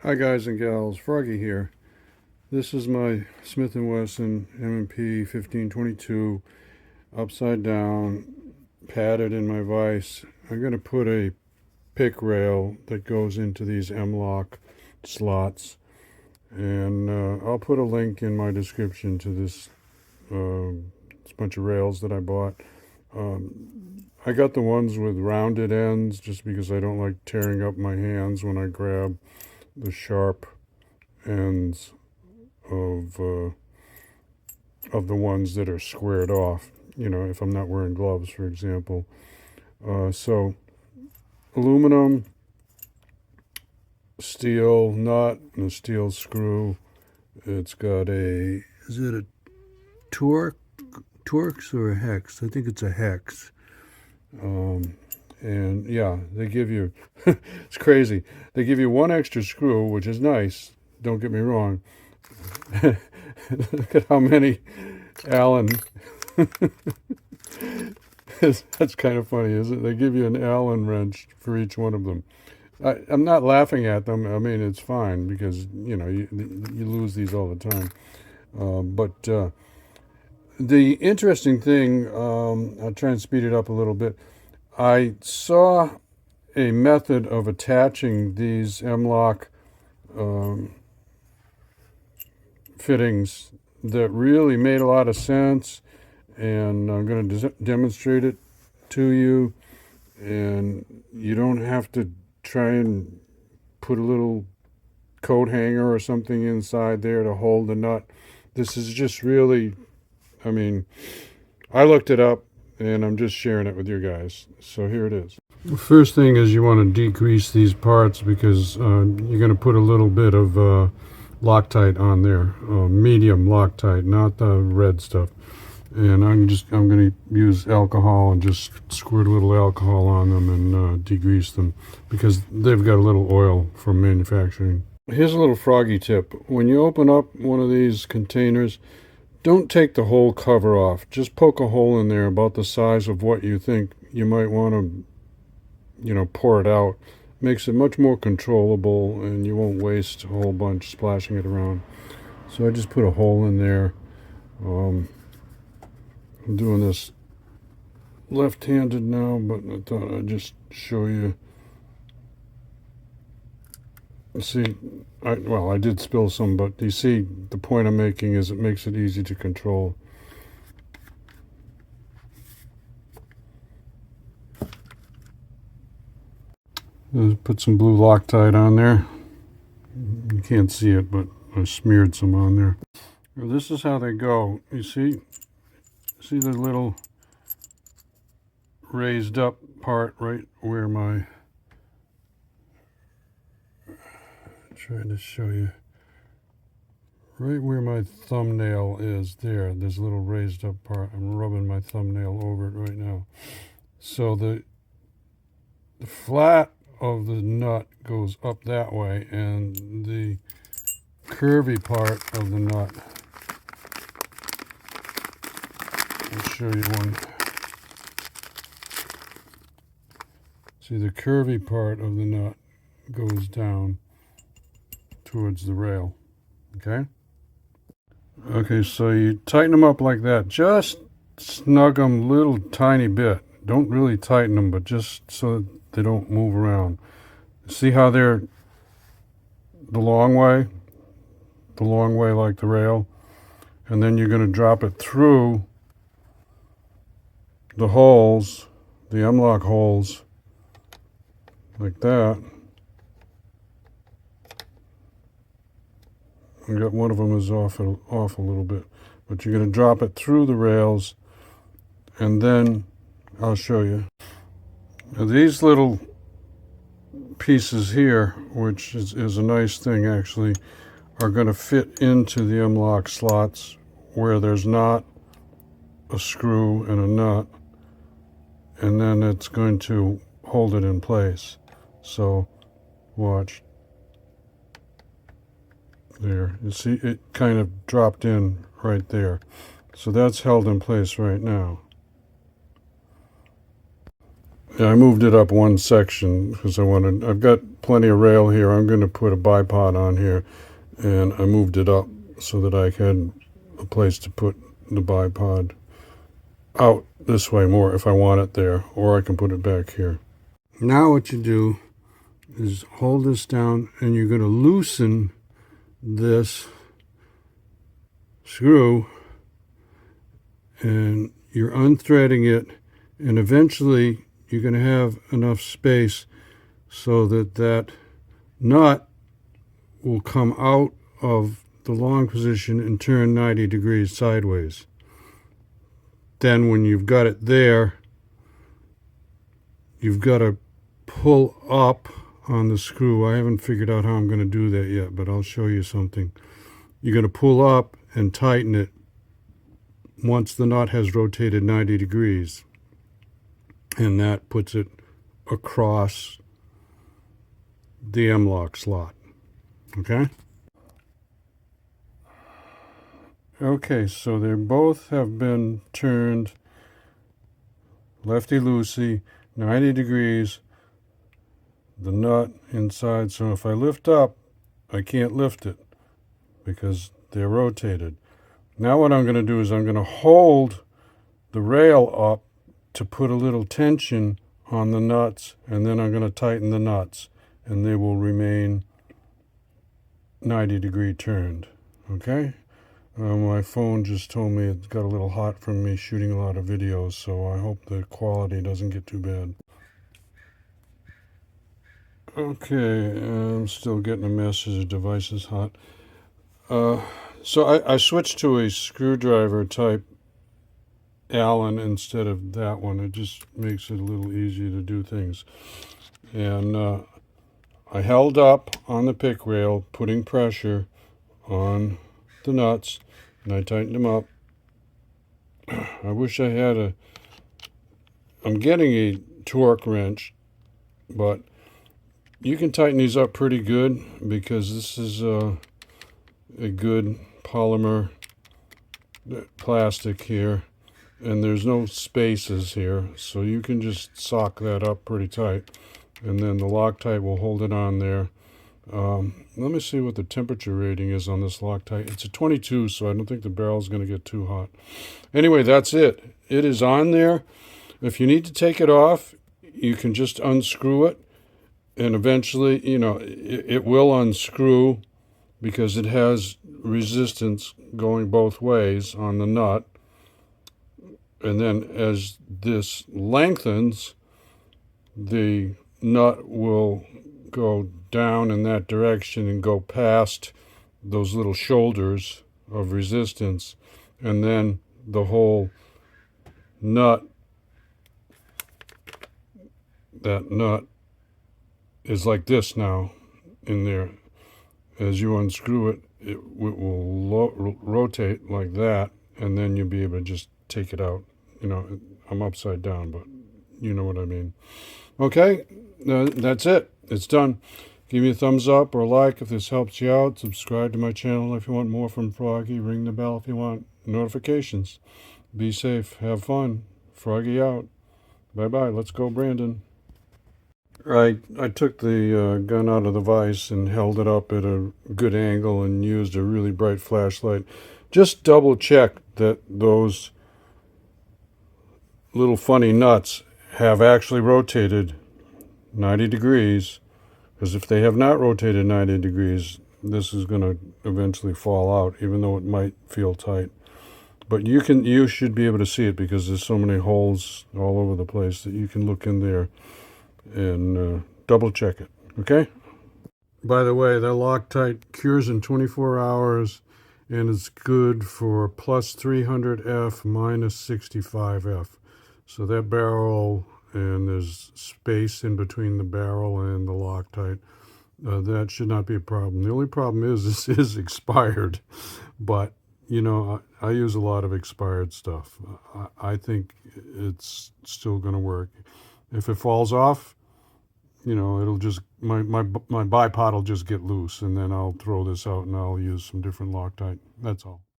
Hi guys and gals, Froggy here. This is my Smith & Wesson M&P 1522 upside down, padded in my vise. I'm going to put a pick rail that goes into these m-lok slots, and I'll put a link in my description to this bunch of rails that I bought. I got the ones with rounded ends just because I don't like tearing up my hands when I grab the sharp ends of the ones that are squared off, you know, if I'm not wearing gloves, for example. So aluminum, steel nut, and a steel screw. It's got is it a Torx or a hex? I think it's a hex. And yeah, they give you, it's crazy. They give you one extra screw, which is nice. Don't get me wrong. Look at how many Allen. That's kind of funny, isn't it? They give you an Allen wrench for each one of them. I'm not laughing at them. I mean, it's fine because, you know, you lose these all the time. But the interesting thing, I'll try and speed it up a little bit. I saw a method of attaching these m-lok fittings that really made a lot of sense, and I'm going to demonstrate it to you. And you don't have to try and put a little coat hanger or something inside there to hold the nut. This is just really, I mean, I looked it up and I'm just sharing it with you guys. So here it is. The first thing is you want to decrease these parts because you're going to put a little bit of Loctite on there, medium Loctite, not the red stuff. And I'm going to use alcohol and just squirt a little alcohol on them and degrease them because they've got a little oil from manufacturing. Here's a little Froggy tip. When you open up one of these containers, don't take the whole cover off. Just poke a hole in there about the size of what you think you might want to, you know, pour it out. Makes it much more controllable and you won't waste a whole bunch splashing it around. So I just put a hole in there. I'm doing this left-handed now, but I thought I'd just show you. See, I did spill some, but you see the point I'm making is it makes it easy to control. Put some blue Loctite on there. You can't see it, but I smeared some on there. This is how they go. You see the little raised up part right where my, trying to show you, right where my thumbnail is there. There's a little raised up part. I'm rubbing my thumbnail over it right now. So the flat of the nut goes up that way, and the curvy part of the nut, I'll show you one. See, the curvy part of the nut goes down towards the rail. Okay, so you tighten them up like that. Just snug them a little tiny bit. Don't really tighten them, but just so they don't move around. See how they're the long way like the rail, and then you're going to drop it through the holes, the m-lok holes, like that. I got one of them is off a little bit, but you're going to drop it through the rails, and then I'll show you. Now these little pieces here, which is a nice thing actually, are going to fit into the m-lok slots where there's not a screw and a nut, and then it's going to hold it in place. So watch. There, you see it kind of dropped in right there. So that's held in place right now. Yeah, I moved it up one section because I've got plenty of rail here. I'm going to put a bipod on here, and I moved it up so that I had a place to put the bipod out this way more if I want it there, or I can put it back here. Now what you do is hold this down, and you're going to loosen this screw, and you're unthreading it, and eventually you're going to have enough space so that that nut will come out of the long position and turn 90 degrees sideways. Then when you've got it there, you've got to pull up on the screw. I haven't figured out how I'm going to do that yet, but I'll show you something. You're going to pull up and tighten it once the nut has rotated 90 degrees. And that puts it across the m-lok slot. Okay? Okay, so they both have been turned lefty-loosey, 90 degrees, the nut inside. So if I lift up, I can't lift it because they're rotated. Now what I'm going to do is I'm going to hold the rail up to put a little tension on the nuts, and then I'm going to tighten the nuts, and they will remain 90 degree turned. Okay? My phone just told me it got a little hot from me shooting a lot of videos, so I hope the quality doesn't get too bad. Okay, I'm still getting a message the device is hot. So I switched to a screwdriver type Allen instead of that one. It just makes it a little easier to do things. And I held up on the pick rail, putting pressure on the nuts, and I tightened them up. I wish I had I'm getting a torque wrench, but you can tighten these up pretty good because this is a good polymer plastic here, and there's no spaces here, so you can just sock that up pretty tight, and then the Loctite will hold it on there. Let me see what the temperature rating is on this Loctite. It's a 22, so I don't think the barrel is going to get too hot. Anyway, that's it. It is on there. If you need to take it off, you can just unscrew it, and eventually, it will unscrew because it has resistance going both ways on the nut. And then as this lengthens, the nut will go down in that direction and go past those little shoulders of resistance. And then the whole nut, that nut is like this now in there. As you unscrew it, it will rotate like that, and then you'll be able to just take it out. I'm upside down, but you know what I mean. Okay, that's it. It's done. Give me a thumbs up or a like if this helps you out. Subscribe to my channel if you want more from Froggy. Ring the bell if you want notifications. Be safe. Have fun. Froggy out. Bye-bye. Let's go, Brandon. I took the gun out of the vise and held it up at a good angle and used a really bright flashlight. Just double check that those little funny nuts have actually rotated 90 degrees, because if they have not rotated 90 degrees, this is going to eventually fall out, even though it might feel tight. But you should be able to see it because there's so many holes all over the place that you can look in there and double check it. Okay? By the way, that Loctite cures in 24 hours and is good for plus 300F, minus 65F. So that barrel, and there's space in between the barrel and the Loctite, that should not be a problem. The only problem is this is expired, but I use a lot of expired stuff. I think it's still going to work. If it falls off, it'll just, my bipod will just get loose, and then I'll throw this out and I'll use some different Loctite. That's all.